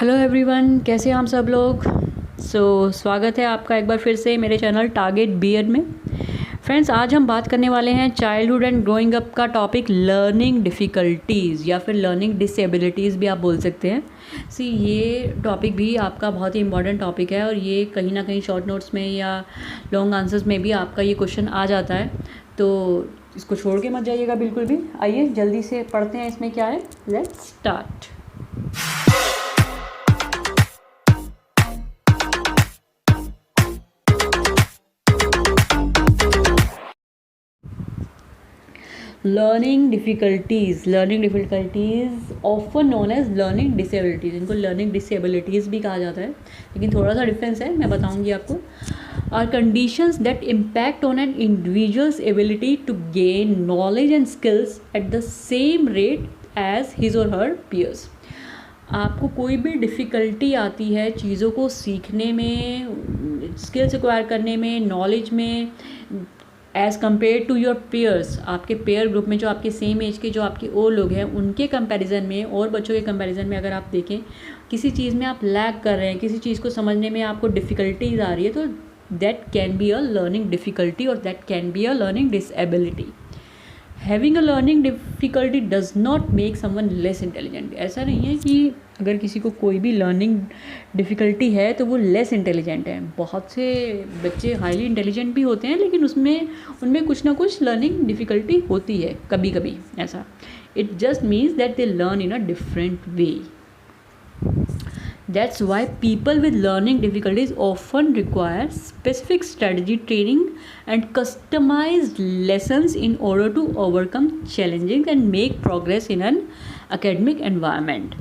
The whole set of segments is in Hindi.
हेलो एवरीवन, कैसे हैं आप सब लोग। स्वागत है आपका एक बार फिर से मेरे चैनल टारगेट बीएड में। फ्रेंड्स, आज हम बात करने वाले हैं चाइल्डहुड एंड ग्रोइंग अप का टॉपिक लर्निंग डिफ़िकल्टीज़ या फिर लर्निंग डिसेबिलिटीज़ भी आप बोल सकते हैं। ये टॉपिक भी आपका बहुत ही इंपॉर्टेंट टॉपिक है और ये कहीं ना कहीं शॉर्ट नोट्स में या लॉन्ग आंसर्स में भी आपका ये क्वेश्चन आ जाता है, तो इसको छोड़ के मत जाइएगा बिल्कुल भी। आइए जल्दी से पढ़ते हैं इसमें क्या है। Let's start. Learning difficulties often known as learning disabilities, इनको लर्निंग डिसेबिलिटीज़ भी कहा जाता है, लेकिन थोड़ा सा डिफरेंस है, मैं बताऊंगी आपको। Are conditions that impact on an individual's ability to gain knowledge and skills at the same rate as his or her peers. आपको कोई भी डिफ़िकल्टी आती है चीज़ों को सीखने में, स्किल्स एक्वायर करने में, नॉलेज में, as compare to your peers, आपके पेयर ग्रुप में जो आपके सेम एज के जो आपके और लोग हैं उनके कंपैरिजन में और बच्चों के कंपैरिजन में अगर आप देखें किसी चीज़ में आप लैग कर रहे हैं, किसी चीज़ को समझने में आपको डिफ़िकल्टीज आ रही है, तो that can be a learning difficulty और that can be a learning disability. Having a learning difficulty does not make someone less intelligent. ऐसा नहीं है कि अगर किसी को कोई भी लर्निंग डिफ़िकल्टी है तो वो लेस इंटेलिजेंट है। बहुत से बच्चे हाईली इंटेलिजेंट भी होते हैं, लेकिन उनमें कुछ ना कुछ लर्निंग डिफ़िकल्टी होती है कभी कभी ऐसा। It just means that they learn in a different way. That's why people with learning difficulties often require specific strategy training and customized lessons in order to overcome challenges and make progress in an academic environment.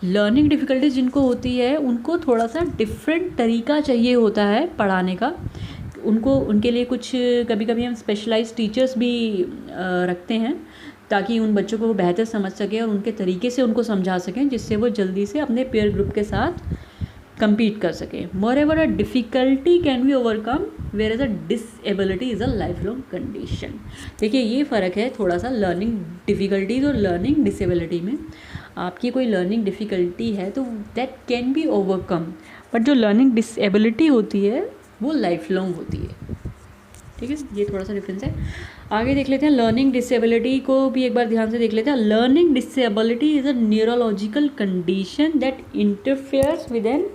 Learning difficulties जिनको होती है उनको थोड़ा सा डिफरेंट तरीका चाहिए होता है पढ़ाने का। उनके लिए कुछ कभी कभी हम स्पेशलाइज्ड टीचर्स भी रखते हैं ताकि उन बच्चों को वो बेहतर समझ सकें और उनके तरीके से उनको समझा सकें, जिससे वो जल्दी से अपने पेयर ग्रुप के साथ compete कर सकें। More a difficulty can be overcome whereas a disability is a lifelong condition. देखिए, ये फ़र्क है थोड़ा सा लर्निंग डिफ़िकल्टीज और लर्निंग डिसेबिलिटी में। आपकी कोई लर्निंग डिफ़िकल्टी है तो that can be overcome, but जो लर्निंग डिसेबिलिटी होती है वो लाइफ लॉन्ग होती है। ठीक है, ये थोड़ा सा डिफरेंस है। आगे देख लेते हैं लर्निंग डिसेबिलिटी को भी एक बार ध्यान से देख लेते हैं। Learning disability is a neurological condition that interferes with an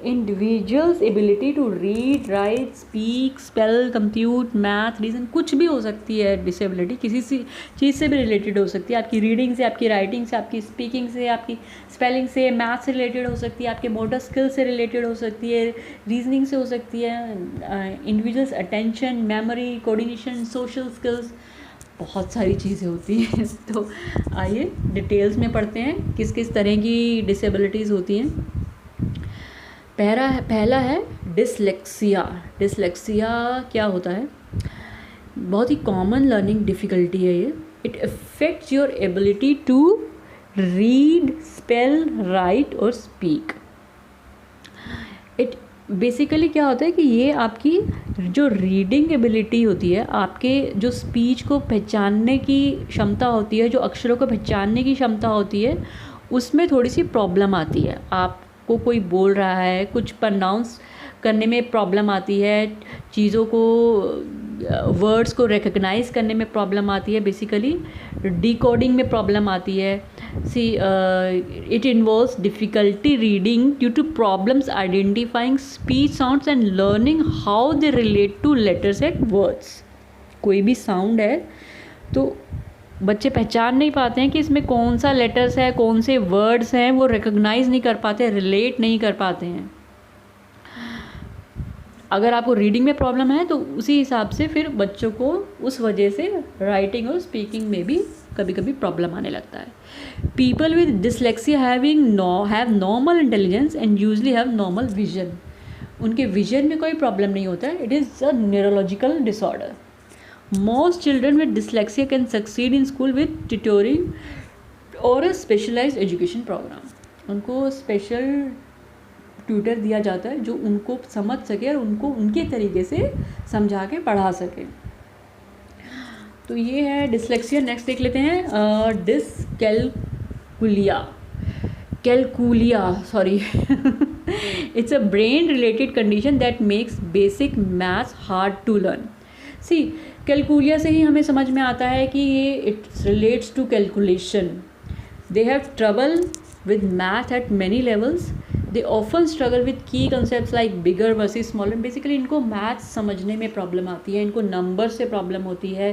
individual's ability to read, write, speak, spell, compute, math, reason. कुछ भी हो सकती है डिसेबिलिटी, किसी सी चीज़ से भी रिलेटेड हो सकती है। आपकी रीडिंग से, आपकी राइटिंग से, आपकी स्पीकिंग से, आपकी स्पेलिंग से, मैथ से रिलेटेड हो सकती है, आपके मोटर स्किल से रिलेटेड हो सकती है, रीजनिंग से हो सकती है, individuals attention, memory, coordination, social skills, बहुत सारी चीज़ें होती हैं। तो आइए डिटेल्स में पढ़ते हैं किस किस तरह की डिसेबिलिटीज़ होती हैं। पहला है डिसलेक्सिया। डिसलेक्सिया क्या होता है? बहुत ही कॉमन लर्निंग डिफ़िकल्टी है ये। It affects your ability to read, spell, write और स्पीक। इट बेसिकली क्या होता है कि ये आपकी जो रीडिंग एबिलिटी होती है, आपके जो स्पीच को पहचानने की क्षमता होती है, जो अक्षरों को पहचानने की क्षमता होती है, उसमें थोड़ी सी प्रॉब्लम आती है। आपको कोई बोल रहा है, कुछ प्रोनाउंस करने में प्रॉब्लम आती है, चीज़ों को, वर्ड्स को रिकग्नाइज करने में प्रॉब्लम आती है, बेसिकली डिकोडिंग में प्रॉब्लम आती है। It involves difficulty reading due to problems identifying speech sounds and learning how they relate to letters and words. कोई भी साउंड है तो बच्चे पहचान नहीं पाते हैं कि इसमें कौन सा लेटर्स है, कौन से वर्ड्स हैं, वो रिकग्नाइज नहीं कर पाते, रिलेट नहीं कर पाते हैं। अगर आपको रीडिंग में प्रॉब्लम है तो उसी हिसाब से फिर बच्चों को उस वजह से राइटिंग और स्पीकिंग में भी कभी कभी प्रॉब्लम आने लगता है। People with dyslexia have normal intelligence and usually have normal vision. उनके विजन में कोई प्रॉब्लम नहीं होता है। It is a neurological disorder. Most children with dyslexia can succeed in school with tutoring और अ स्पेशलाइज्ड एजुकेशन प्रोग्राम। उनको स्पेशल ट्यूटर दिया जाता है जो उनको समझ सके और उनको उनके तरीके से समझा के पढ़ा सके। तो ये है डिसलेक्सिया। नेक्स्ट देख लेते हैं dyscalculia. calculia, sorry. It's a brain related condition that makes basic maths hard to learn. See, calculia से ही हमें समझ में आता है कि ये it relates to calculation. They have trouble with math at many levels. They often struggle with key concepts like bigger versus smaller. Basically इनको मैथ्स समझने में प्रॉब्लम आती है, इनको नंबर से प्रॉब्लम होती है,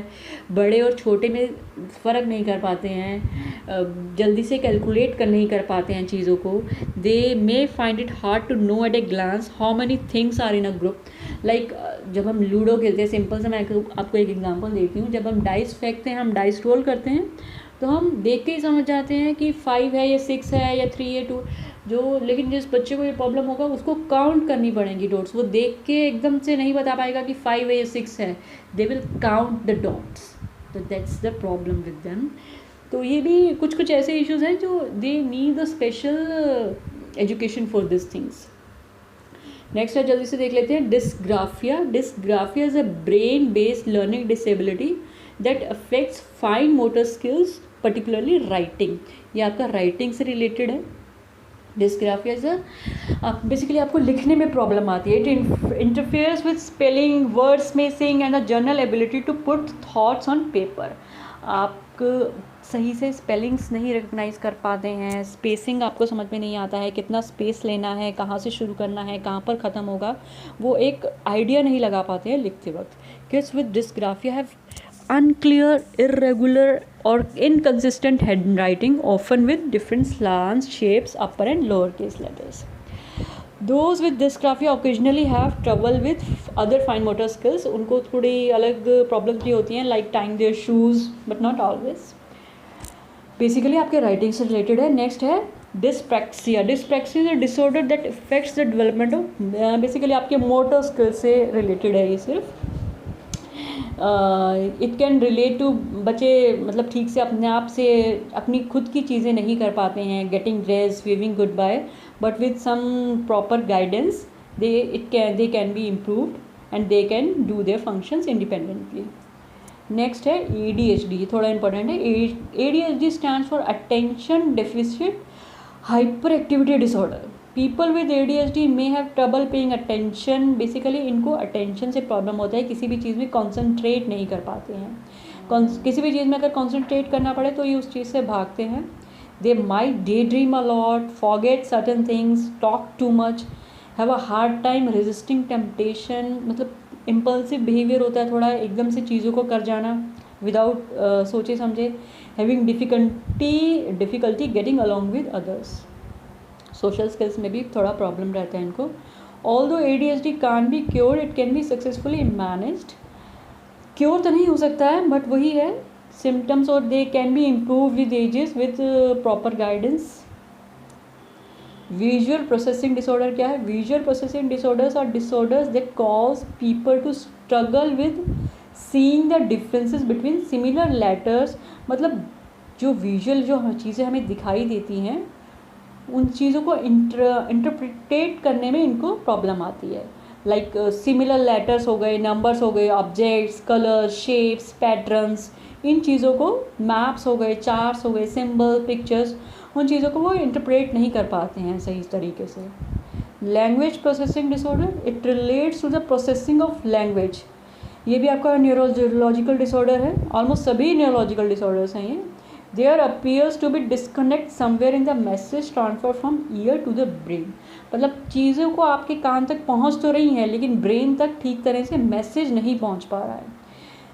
बड़े और छोटे में फ़र्क नहीं कर पाते हैं, जल्दी से कैलकुलेट कर नहीं कर पाते हैं चीज़ों को. They may find it hard to know at a glance how many things are in a group. Like जब हम लूडो खेलते हैं, सिंपल से मैं आपको एक एग्जांपल देती हूँ. जब हम डाइस फेंकते हैं, हम डाइस रोल करते हैं, तो हम देख के ही समझ जाते हैं कि 5 है या 6 है या 3 है 2 जो. लेकिन जिस बच्चे को ये प्रॉब्लम होगा उसको काउंट करनी पड़ेंगी डॉट्स. वो देख के एकदम से नहीं बता पाएगा कि 5 है या 6 है. They will count the dots. तो that's the problem with them. तो ये भी कुछ कुछ ऐसे इश्यूज हैं जो they need the special education for this things. Next है, जल्दी से देख लेते हैं, dysgraphia. Dysgraphia is a brain based learning disability that affects fine motor skills, particularly writing. ये आपका राइटिंग से रिलेटेड है. डिस्ग्राफिया इज बेसिकली आपको लिखने में प्रॉब्लम आती है. It interferes with spelling, word spacing and the general ability to put thoughts on paper. आप सही से स्पेलिंग्स नहीं रिकग्नाइज कर पाते हैं, स्पेसिंग आपको समझ में नहीं आता है, कितना स्पेस लेना है, कहाँ से शुरू करना है, कहाँ पर ख़त्म होगा, वो एक आइडिया नहीं लगा पाते हैं लिखते वक्त. Kids with dysgraphia have unclear, irregular or inconsistent handwriting, often with different slants, shapes, upper and lower case letters. Those with dysgraphia occasionally have trouble with other fine motor skills. उनको थोड़ी अलग प्रॉब्लम्स भी होती हैं, like tying their shoes, but not always. Basically आपके राइटिंग से रिलेटेड है. नेक्स्ट है dyspraxia. Dyspraxia is a disorder that affects the development of, basically आपके मोटर स्किल्स से रिलेटेड है ये सिर्फ. इट कैन रिलेट टू, बच्चे मतलब ठीक से अपने आप से अपनी खुद की चीज़ें नहीं कर पाते हैं, getting dress, waving good bye, but with some proper guidance they can be improved and they can do their functions independently. Next है ADHD. थोड़ा इंपॉर्टेंट है. ADHD stands for attention deficit hyper activity disorder. People with ADHD may have trouble paying attention. Basically इनको अटेंशन से प्रॉब्लम होता है, किसी भी चीज़ में कॉन्सेंट्रेट नहीं कर पाते हैं. किसी भी चीज़ में अगर कॉन्सेंट्रेट करना पड़े तो ये उस चीज़ से भागते हैं. They might day dream a lot, forget certain things, talk too much, have a hard time resisting temptation. मतलब इम्पल्सिव बिहेवियर होता है थोड़ा, एकदम से चीज़ों को कर जाना विदाउट सोचे समझे. Having difficulty getting along with others. Social skills में भी थोड़ा प्रॉब्लम रहता है इनको. Although ADHD can be cure, it can be successfully managed. Cure तो नहीं हो सकता है, बट वही है सिम्टम्स, और they can be improve with ages with proper guidance. Visual processing disorder क्या है? Visual processing disorders are disorders that cause people to struggle with seeing the differences between similar letters. मतलब जो विजुअल जो चीज़ें हमें दिखाई देती हैं, उन चीज़ों को इंटरप्रिटेट करने में इनको प्रॉब्लम आती है. लाइक सिमिलर लेटर्स हो गए, नंबर्स हो गए, ऑब्जेक्ट्स, कलर्स, शेप्स, पैटर्न्स, इन चीज़ों को, मैप्स हो गए, चार्ट्स हो गए, सिंबल, पिक्चर्स, उन चीज़ों को वो इंटरप्रेट नहीं कर पाते हैं सही तरीके से. Language processing disorder, it relates to the processing of language. ये भी आपका न्यूरोलॉजिकल डिसऑर्डर है. ऑलमोस्ट सभी न्यूरोलॉजिकल डिसऑर्डर्स हैं ये. There appears to be disconnect somewhere in the message transfer from ear to the brain. मतलब चीज़ों को आपके कान तक पहुंच तो रही हैं, लेकिन ब्रेन तक ठीक तरह से मैसेज नहीं पहुंच पा रहा है.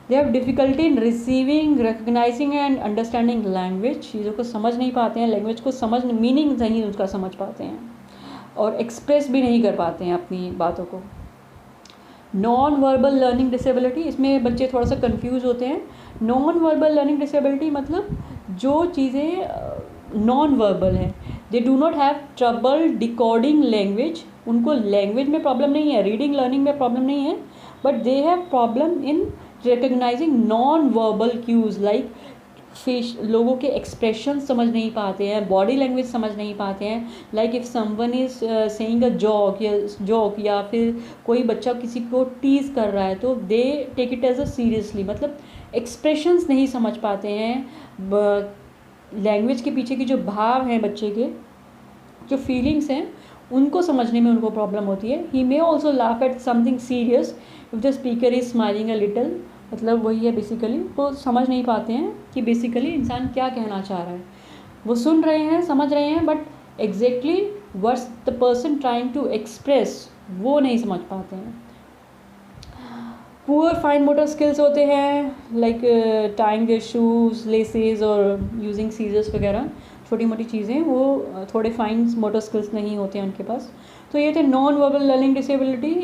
They have difficulty in receiving, recognizing and understanding language. चीज़ों को समझ नहीं पाते हैं, लैंग्वेज को समझ, मीनिंग नहीं उसका समझ पाते हैं, और एक्सप्रेस भी नहीं कर पाते हैं अपनी बातों को. नॉन वर्बल लर्निंग डिसेबिलिटी, इसमें बच्चे थोड़ा सा कंफ्यूज होते हैं. नॉन वर्बल लर्निंग डिसेबिलिटी मतलब जो चीज़ें नॉन वर्बल हैं, they do not have trouble decoding language. उनको लैंग्वेज में प्रॉब्लम नहीं है, रीडिंग लर्निंग में प्रॉब्लम नहीं है, but they have problem in recognising non verbal cues. Like face, लोगों के एक्सप्रेशन समझ नहीं पाते हैं, बॉडी लैंग्वेज समझ नहीं पाते हैं. Like if someone is saying a joke या फिर कोई बच्चा किसी को टीज़ कर रहा है, तो they take it as a seriously. मतलब एक्सप्रेशंस नहीं समझ पाते हैं, लैंग्वेज के पीछे की जो भाव हैं बच्चे के, जो फीलिंग्स हैं उनको समझने में उनको प्रॉब्लम होती है। He may also laugh at something serious if the speaker is smiling a little. मतलब वही है बेसिकली, वो समझ नहीं पाते हैं कि बेसिकली इंसान क्या कहना चाह रहा है। वो सुन रहे हैं, समझ रहे हैं, but exactly what's the person trying to express वो नहीं समझ पाते हैं। पुअर फाइन मोटर स्किल्स होते हैं, like tying their shoes, laces और यूजिंग सीजर्स वगैरह, छोटी मोटी चीज़ें, वो थोड़े फाइन मोटर स्किल्स नहीं होते हैं उनके पास। तो ये थे नॉन वर्बल लर्निंग डिसेबिलिटी,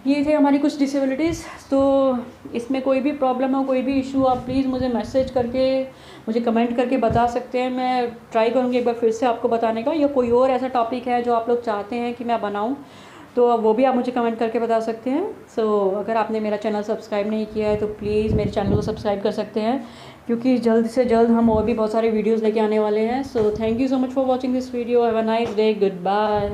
ये थे हमारी कुछ डिसेबिलिटीज़। तो इसमें कोई भी प्रॉब्लम हो, कोई भी इशू, आप प्लीज़ मुझे मैसेज करके, मुझे कमेंट करके बता सकते हैं। मैं ट्राई करूँगी एक बार फिर से आपको बताने का, या कोई और ऐसा टॉपिक है जो आप लोग चाहते हैं कि मैं बनाऊँ तो वो भी आप मुझे कमेंट करके बता सकते हैं। सो अगर आपने मेरा चैनल सब्सक्राइब नहीं किया है तो प्लीज़ मेरे चैनल को सब्सक्राइब कर सकते हैं, क्योंकि जल्द से जल्द हम और भी बहुत सारे वीडियोज़ लेके आने वाले हैं। So thank you so much for watching this video. Have a nice day, good bye.